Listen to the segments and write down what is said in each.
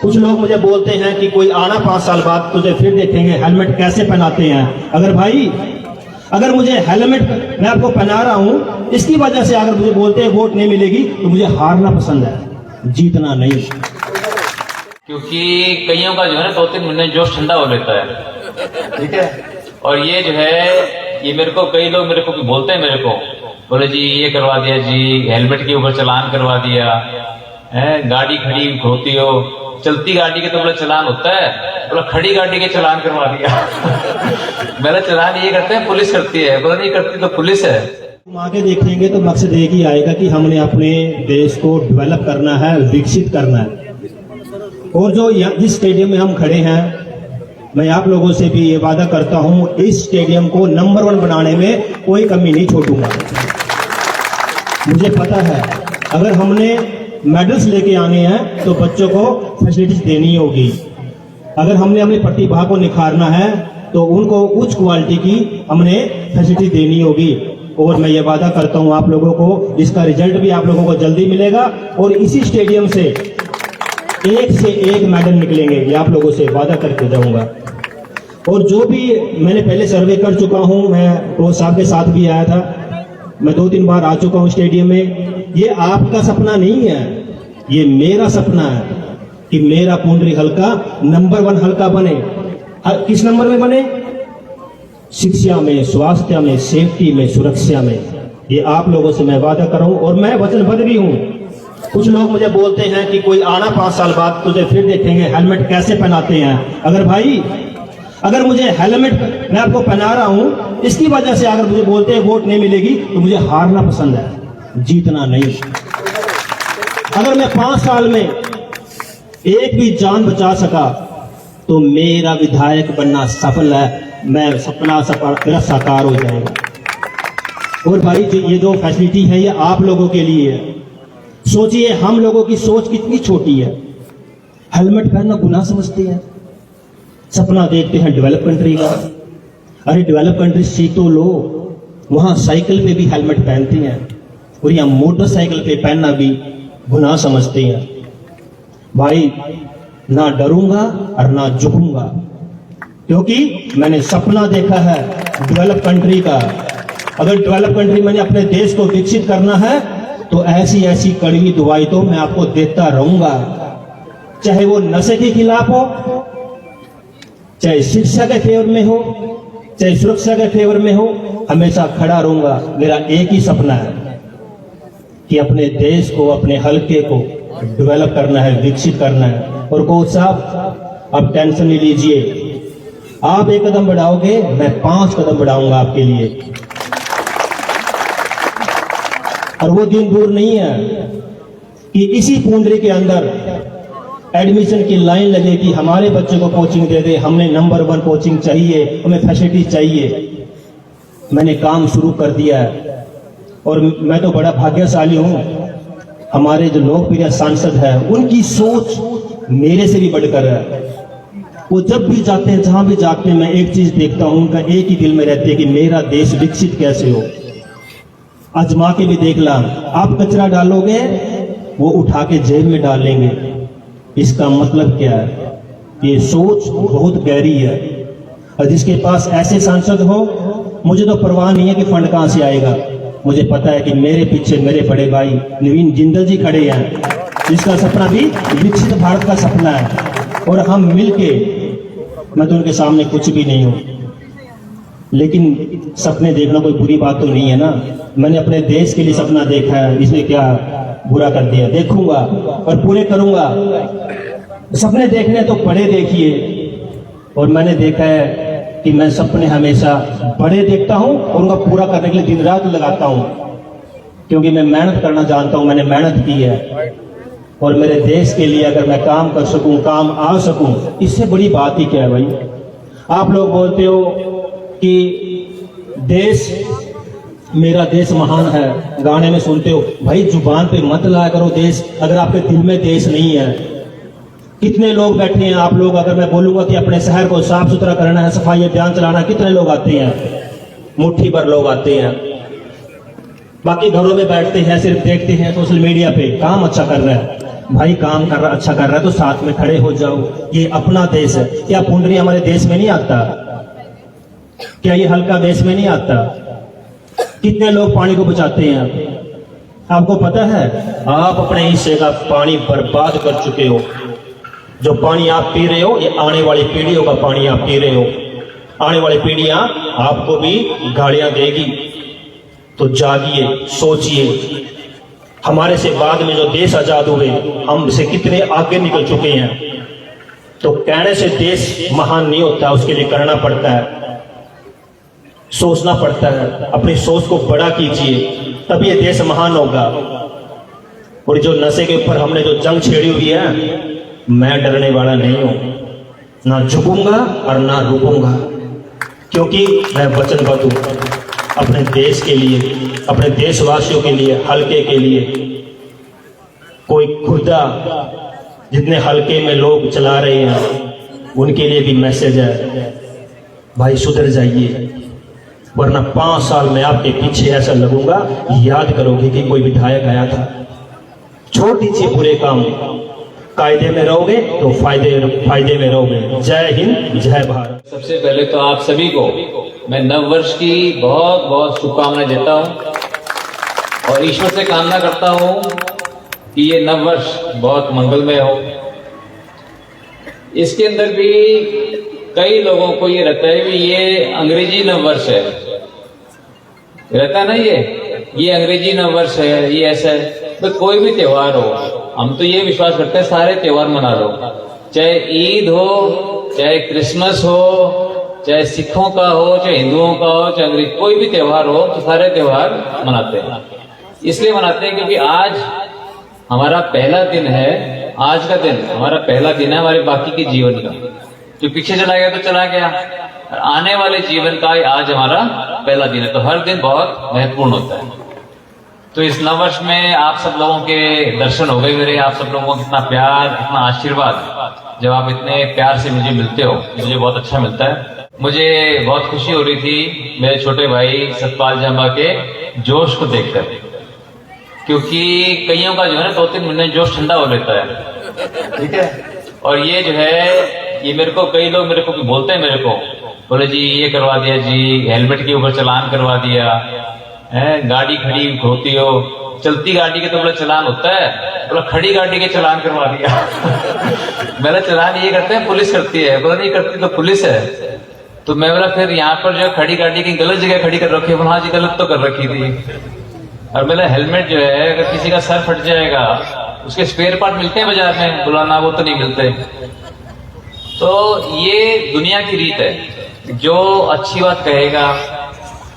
कुछ लोग मुझे बोलते हैं कि कोई आना 5 साल बाद तुझे फिर देखेंगे हेलमेट कैसे पहनाते हैं। अगर मुझे हेलमेट मैं आपको पहना रहा हूं, इसकी वजह से अगर मुझे बोलते हैं वोट नहीं मिलेगी, तो मुझे हारना पसंद है, जीतना नहीं। क्योंकि कईयों का जो है ना 2-3 महीने जोश ठंडा हो लेता है, ठीक है। और ये जो है ये मेरे को कई लोग मेरे को बोलते हैं, मेरे को बोले जी ये करवा दिया जी, हेलमेट के ऊपर चालान करवा दिया है, गाड़ी खड़ी होती हो, चलती गाड़ी के तो बोला चालान होता है, बोला खड़ी गाड़ी के चालान करवा दिया। मेरा चालान ये करते हैं पुलिस करती है, बोला नहीं करती तो पुलिस है। तुम आगे देखेंगे तो मकसद एक ही आएगा कि हमने अपने देश को डेवलप करना है, विकसित करना है। और जो जिस स्टेडियम में हम खड़े हैं, मैं आप लोगों से भी ये वादा करता हूं, इस स्टेडियम को नंबर 1 बनाने में कोई कमी नहीं छोड़ूंगा। मुझे पता है अगर हमने मेडल्स लेके आने हैं तो बच्चों को फैसिलिटीज देनी होगी। अगर हमने अपनी प्रतिभा को निखारना है तो उनको उच्च क्वालिटी की हमने फैसिलिटी देनी होगी। और मैं ये वादा करता हूं आप लोगों को, इसका रिजल्ट भी आप लोगों को जल्दी मिलेगा और इसी स्टेडियम से एक मेडल निकलेंगे, ये आप लोगों से वादा करके जाऊंगा। और जो भी मैंने पहले सर्वे कर चुका हूं, मैं रोज साहब के साथ भी आया था, मैं 2-3 बार आ चुका हूं स्टेडियम में। ये आपका सपना नहीं है, ये मेरा सपना है कि मेरा पुंडरी हल्का नंबर 1 हल्का बने। किस नंबर में बने? शिक्षा में, स्वास्थ्य में, सेफ्टी में, सुरक्षा में। ये आप लोगों से मैं वादा कर रहा हूं और मैं वचनबद्ध भी हूं। कुछ लोग मुझे बोलते हैं कि कोई आना 5 साल बाद तुझे फिर देखेंगे हेलमेट कैसे पहनाते हैं। अगर मुझे हेलमेट मैं आपको पहना रहा हूं, इसकी वजह से अगर मुझे बोलते हैं वोट नहीं मिलेगी, तो मुझे हारना पसंद है, जीतना नहीं। अगर मैं 5 साल में एक भी जान बचा सका तो मेरा विधायक बनना सफल है, मैं सपना मेरा साकार हो जाएगा। और भाई ये जो फैसिलिटी है ये आप लोगों के लिए है। सोचिए हम लोगों की सोच कितनी छोटी है, हेलमेट पहनना गुनाह समझते हैं, सपना देखते हैं डेवलप कंट्री का। अरे डेवलप कंट्री सीख तो लो, वहां साइकिल पे भी हेलमेट पहनते हैं और यहाँ मोटरसाइकिल पे पहनना भी गुनाह समझते हैं। भाई ना डरूंगा और ना झुकूंगा, क्योंकि मैंने सपना देखा है डेवलप कंट्री का। अगर डेवलप कंट्री मैंने अपने देश को विकसित करना है तो ऐसी ऐसी कड़वी दवाई तो मैं आपको देता रहूंगा, चाहे वो नशे के खिलाफ हो, चाहे शिक्षा के फेवर में हो, चाहे सुरक्षा के फेवर में हो, हमेशा खड़ा रहूंगा। मेरा एक ही सपना है कि अपने देश को, अपने हल्के को डेवलप करना है, विकसित करना है। और कोच साहब आप टेंशन नहीं लीजिए, आप 1 कदम बढ़ाओगे, मैं 5 कदम बढ़ाऊंगा आपके लिए। और वो दिन दूर नहीं है कि इसी पुंडरी के अंदर एडमिशन की लाइन लगे कि हमारे बच्चे को कोचिंग दे दे, हमने नंबर 1 कोचिंग चाहिए, हमें फैसिलिटी चाहिए। मैंने काम शुरू कर दिया है और मैं तो बड़ा भाग्यशाली हूं। हमारे जो लोकप्रिय सांसद हैं उनकी सोच मेरे से भी बढ़कर है। वो जब भी जाते हैं, जहां भी जाते हैं, मैं एक चीज देखता हूं, उनका एक ही दिल में रहती है कि मेरा देश विकसित कैसे हो। आजमा के भी देख ला, आप कचरा डालोगे वो उठा के जेब में डालेंगे। इसका मतलब क्या है? ये सोच बहुत गहरी है। और जिसके पास ऐसे सांसद हो, मुझे तो परवाह नहीं है कि फंड कहां से आएगा। मुझे पता है कि मेरे पीछे मेरे बड़े भाई नवीन जिंदल जी खड़े हैं, जिसका सपना भी विकसित भारत का सपना है। और हम मिलके, मैं तो उनके सामने कुछ भी नहीं हूं, लेकिन सपने देखना कोई बुरी बात तो नहीं है ना। मैंने अपने देश के लिए सपना देखा है, इसमें क्या बुरा कर दिया? देखूंगा और पूरे करूंगा। सपने देखने तो बड़े देखिए, और मैंने देखा है कि मैं सपने हमेशा बड़े देखता हूं और उनका पूरा करने के लिए दिन रात लगाता हूं, क्योंकि मैं मेहनत करना जानता हूं, मैंने मेहनत की है। और मेरे देश के लिए अगर मैं काम कर सकूं, काम आ सकूं, इससे बड़ी बात ही क्या है भाई। आप लोग बोलते हो कि देश, मेरा देश महान है, गाने में सुनते हो। भाई जुबान पे मत लाया करो देश, अगर आपके दिल में देश नहीं है। कितने लोग बैठे हैं आप लोग, अगर मैं बोलूंगा कि अपने शहर को साफ सुथरा करना है, सफाई अभियान चलाना, कितने लोग आते हैं? मुट्ठी भर लोग आते हैं। बाकी घरों में बैठते हैं, सिर्फ देखते हैं सोशल मीडिया पे काम अच्छा कर रहा है। भाई काम कर रहा, अच्छा कर रहा है तो साथ में खड़े हो जाओ, ये अपना देश है। क्या पुंडरी हमारे देश में नहीं आता? क्या ये हल्का देश में नहीं आता? कितने लोग पानी को बचाते हैं? आपको पता है आप अपने हिस्से का पानी बर्बाद कर चुके हो। जो पानी आप पी रहे हो ये आने वाली पीढ़ियों का पानी आप पी रहे हो। आने वाली पीढ़ियां आपको भी गालियां देगी। तो जागिए, सोचिए। हमारे से बाद में जो देश आजाद हुए हमसे कितने आगे निकल चुके हैं। तो कहने से देश महान नहीं होता, उसके लिए करना पड़ता है, सोचना पड़ता है। अपनी सोच को बड़ा कीजिए, तब ये देश महान होगा। और जो नशे के ऊपर हमने जो जंग छेड़ी हुई है, मैं डरने वाला नहीं हूं, ना झुकूंगा और ना रुकूंगा, क्योंकि मैं वचनबद्ध हूं अपने देश के लिए, अपने देशवासियों के लिए, हल्के के लिए। कोई खुदा जितने हल्के में लोग चला रहे हैं उनके लिए भी मैसेज है, भाई सुधर जाइए, वरना 5 साल में आपके पीछे ऐसा लगूंगा, याद करोगे कि कोई विधायक आया था। छोड़ दीजिए बुरे काम, कायदे में रहोगे तो फायदे में रहोगे। जय हिंद, जय भारत। सबसे पहले तो आप सभी को मैं नववर्ष की बहुत बहुत शुभकामनाएं देता हूं और ईश्वर से कामना करता हूं कि ये नववर्ष बहुत मंगलमय हो। इसके अंदर भी कई लोगों को ये रहता है कि ये अंग्रेजी नववर्ष है, रहता है ना, ये अंग्रेजी नववर्ष है, ये ऐसा है। तो कोई भी त्योहार हो, हम तो ये विश्वास करते हैं सारे त्योहार मना लो, चाहे ईद हो, चाहे क्रिसमस हो, चाहे सिखों का हो, चाहे हिंदुओं का हो, चाहे अंग्रेज, कोई भी त्योहार हो, तो सारे त्योहार मनाते हैं। इसलिए मनाते हैं क्योंकि आज हमारा पहला दिन है, आज का दिन हमारा पहला दिन है हमारे बाकी के जीवन का। जो पीछे चला गया तो चला गया, आने वाले जीवन का आज हमारा पहला दिन है, तो हर दिन बहुत महत्वपूर्ण होता है। तो इस नववर्ष में आप सब लोगों के दर्शन हो गए मेरे, आप सब लोगों को कितना प्यार, कितना आशीर्वाद, जब आप इतने प्यार से मुझे मिलते हो, मुझे बहुत अच्छा मिलता है। मुझे बहुत खुशी हो रही थी मेरे छोटे भाई सतपाल जंबा के जोश को देखकर, क्योंकि कईयों का जो है ना 2-3 महीने जोश ठंडा हो लेता है, ठीक है। और ये जो है, ये मेरे को कई लोग मेरे को बोलते हैं, मेरे को बोले जी ये करवा दिया जी, हेलमेट के ऊपर चालान करवा दिया है, गाड़ी खड़ी होती हो, चलती गाड़ी के तो बोला चालान होता है, बोला खड़ी गाड़ी के चालान करवा दिया। मेरा चालान ये करते हैं पुलिस करती है, बोला नहीं करती तो पुलिस है। तो मैं बोला फिर यहाँ पर जो खड़ी गाड़ी की गलत जगह खड़ी कर रखी है, बोला हाँ जी गलत तो कर रखी थी। और मेरा हेलमेट जो है, अगर किसी का सर फट जाएगा उसके स्पेयर पार्ट मिलते हैं बाजार में, बोला ना वो तो नहीं मिलते। तो ये दुनिया की रीत है, जो अच्छी बात कहेगा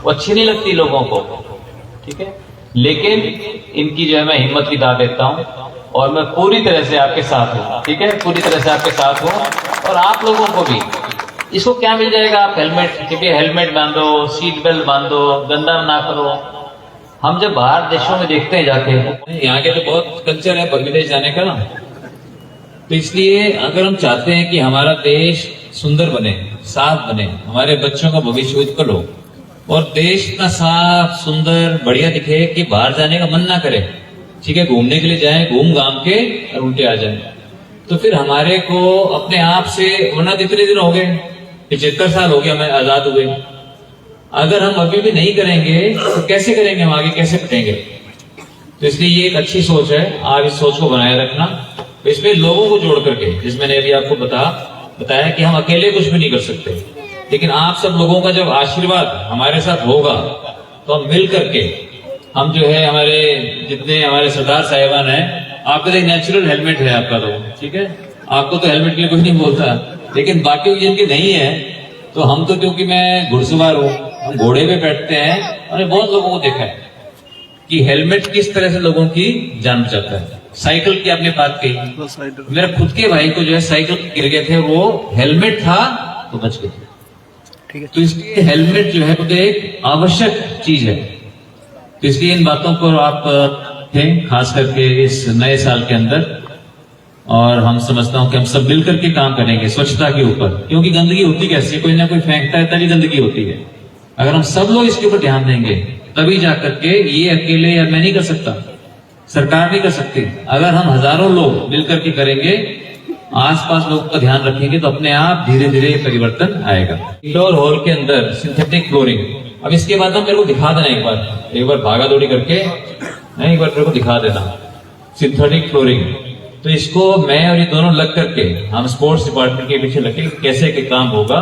वो अच्छी नहीं लगती लोगों को, ठीक है, लेकिन इनकी जो है मैं हिम्मत की दाद देता हूं और मैं पूरी तरह से आपके साथ हूं, ठीक है, पूरी तरह से आपके साथ हूं। और आप लोगों को भी इसको क्या मिल जाएगा, आप हेलमेट, क्योंकि हेलमेट बांधो, सीट बेल्ट बांधो, गंदा ना करो। हम जब बाहर देशों में देखते हैं जाके, यहाँ के तो बहुत कल्चर है विदेश जाने का, तो इसलिए अगर हम चाहते हैं कि हमारा देश सुंदर बने, साफ बने, हमारे बच्चों का भविष्य उज्जवल हो और देश इतना साफ सुंदर बढ़िया दिखे कि बाहर जाने का मन ना करे, ठीक है, घूमने के लिए जाएं, घूम घाम के और उल्टे आ जाएं, तो फिर हमारे को अपने आप से, वरना इतने दिन हो गए, 75 साल हो गया मैं आजाद हुए, अगर हम अभी भी नहीं करेंगे तो कैसे करेंगे, हम आगे कैसे बढ़ेंगे। तो इसलिए ये एक अच्छी सोच है, आप इस सोच को बनाए रखना। तो इसमें लोगों को जोड़ करके, जिस मैंने अभी आपको बताया कि हम अकेले कुछ भी नहीं कर सकते, लेकिन आप सब लोगों का जब आशीर्वाद हमारे साथ होगा तो हम मिल करके, हम जो है हमारे जितने हमारे सरदार साहिबान हैं, आपका तो एक नेचुरल हेलमेट है आपका, तो ठीक है, आपको तो हेलमेट के लिए कुछ नहीं बोलता, लेकिन बाकी जिनके नहीं है, तो हम तो, क्योंकि मैं घुड़सवार हूँ, हम घोड़े पे बैठते हैं, और बहुत लोगों को देखा है कि हेलमेट किस तरह से लोगों की जान बचाता है। साइकिल की आपने बात कही, मेरे खुद के भाई को जो है साइकिल गिर गए थे, वो हेलमेट था तो बच गए। तो इसलिए हेलमेट जो है तो एक आवश्यक चीज है। तो इसलिए इन बातों पर आप खास करके इस नए साल के अंदर, और हम समझता हूं कि हम सब मिलकर के काम करेंगे स्वच्छता के ऊपर, क्योंकि गंदगी होती कैसे, कोई ना कोई फेंकता है तभी गंदगी होती है। अगर हम सब लोग इसके ऊपर ध्यान देंगे तभी जाकर के, ये अकेले या मैं नहीं कर सकता, सरकार नहीं कर सकती। अगर हम हजारों लोग मिलकर के करेंगे, आसपास लोगों का ध्यान रखेंगे, तो अपने आप धीरे धीरे परिवर्तन आएगा। इंडोर हॉल के अंदर सिंथेटिक फ्लोरिंग, अब इसके बाद मेरे को दिखा देना एक बार भागा दौड़ी करके, एक बार मेरे को दिखा देना सिंथेटिक फ्लोरिंग। तो इसको मैं और ये दोनों लग करके, हम स्पोर्ट्स डिपार्टमेंट के पीछे लगे कैसे के काम होगा।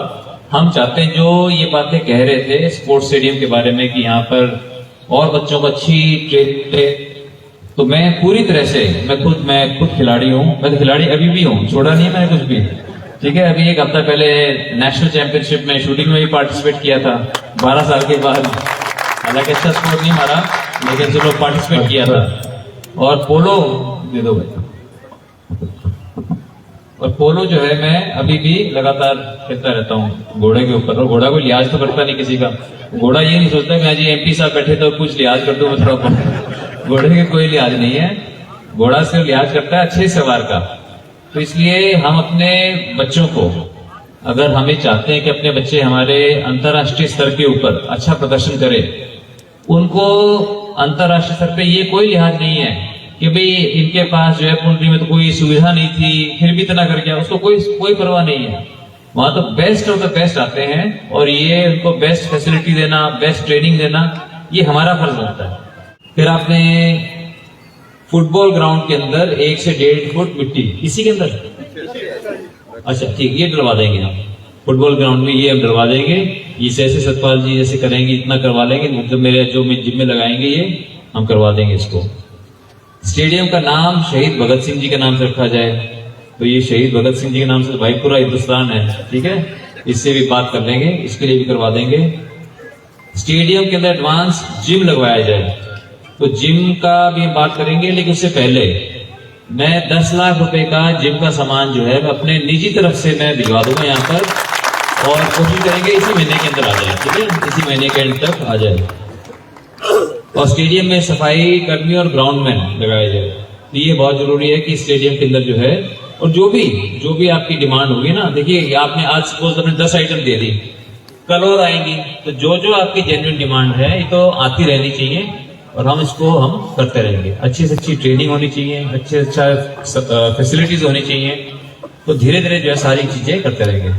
हम चाहते हैं जो ये बातें कह रहे थे स्पोर्ट्स स्टेडियम के बारे में कि यहाँ पर और बच्चों को अच्छी ट्रेन, तो मैं पूरी तरह से मैं खुद खिलाड़ी हूँ, मैं तो खिलाड़ी अभी भी हूँ, छोड़ा नहीं है मैंने कुछ भी, ठीक है। अभी एक हफ्ता पहले नेशनल चैंपियनशिप में शूटिंग में भी पार्टिसिपेट किया था 12 साल के बाद, हालांकि अच्छा स्कोर नहीं मारा, लेकिन चलो पार्टिसिपेट किया था। और पोलो दे दो भाई, और पोलो जो है मैं अभी भी लगातार खेलता रहता हूँ घोड़े के ऊपर। और घोड़ा कोई लिहाज तो करता नहीं किसी का, घोड़ा ये नहीं सोचता कि आज MP साहब बैठे तो कुछ लिहाज कर दो मैं थोड़ा, घोड़े के कोई लिहाज नहीं है, घोड़ा सिर्फ लिहाज करता है अच्छे सवार का। तो इसलिए हम अपने बच्चों को, अगर हमें चाहते हैं कि अपने बच्चे हमारे अंतर्राष्ट्रीय स्तर के ऊपर अच्छा प्रदर्शन करें, उनको अंतर्राष्ट्रीय स्तर पे ये कोई लिहाज नहीं है कि भाई इनके पास जो है पुंडरी में तो कोई सुविधा नहीं थी फिर भी इतना कर गया, उसको कोई परवाह नहीं है। वहां तो बेस्ट ऑफ द बेस्ट आते हैं, और ये उनको बेस्ट फैसिलिटी देना, बेस्ट ट्रेनिंग देना, ये हमारा फर्ज बनता है। फिर आपने फुटबॉल ग्राउंड के अंदर 1 से 1.5 फुट मिट्टी इसी के अंदर, अच्छा ठीक, ये डलवा देंगे हम फुटबॉल ग्राउंड में, ये हम डलवा देंगे। ये जैसे सतपाल जी जैसे करेंगे इतना करवा लेंगे, जो जिम में लगाएंगे ये हम करवा देंगे इसको। स्टेडियम का नाम शहीद भगत सिंह जी के नाम से रखा जाए, तो ये शहीद भगत सिंह जी के नाम से भाई पूरा हिंदुस्तान है, ठीक है, इससे भी बात कर लेंगे, इसके लिए भी करवा देंगे। स्टेडियम के अंदर एडवांस जिम लगवाया जाए, तो जिम का भी बात करेंगे, लेकिन उससे पहले मैं 10 लाख रुपए का जिम का सामान जो है मैं अपने निजी तरफ से मैं भिजवा दूंगा यहाँ पर, और कोशिश करेंगे इसी महीने के अंदर आ जाए, ठीक है, इसी महीने के एंड तक आ जाए। और स्टेडियम में सफाई कर्मी और ग्राउंडमैन लगाया जाए, तो ये बहुत जरूरी है कि स्टेडियम के अंदर जो है, और जो भी आपकी डिमांड होगी ना, देखिए आपने आज सपोज आपने 10 आइटम दे दी, कल और आएंगी, तो जो आपकी जेन्युइन डिमांड है ये तो आती रहनी चाहिए, और हम इसको हम करते रहेंगे। अच्छी से अच्छी ट्रेनिंग होनी चाहिए, अच्छे अच्छा फैसिलिटीज होनी चाहिए, तो धीरे धीरे जो है सारी चीजें करते रहेंगे।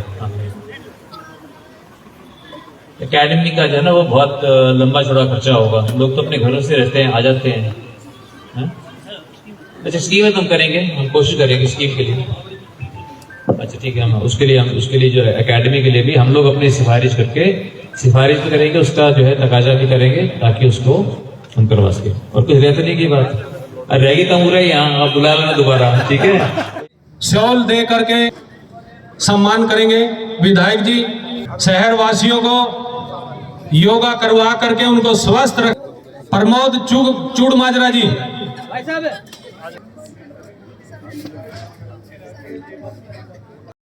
एकेडमी का जो है ना वो बहुत लंबा चौड़ा खर्चा होगा, लोग तो अपने घरों से रहते हैं, आ जाते हैं, है? अच्छा स्कीम तुम करेंगे, हम कोशिश करेंगे स्कीम के लिए, अच्छा ठीक है, हम उसके लिए जो है एकेडमी के लिए भी हम लोग अपनी सिफारिश भी करेंगे, उसका जो है तकाजा भी करेंगे, ताकि उसको हम करवा सके। और कुछ रहते नहीं की बात, रहेगी तमूरा यहाँ, आप बुला लेना दोबारा, ठीक है। शॉल दे करके सम्मान करेंगे विधायक जी। शहर वासियों को योगा करवा करके उनको स्वस्थ रख। प्रमोद चूड़माजरा जी।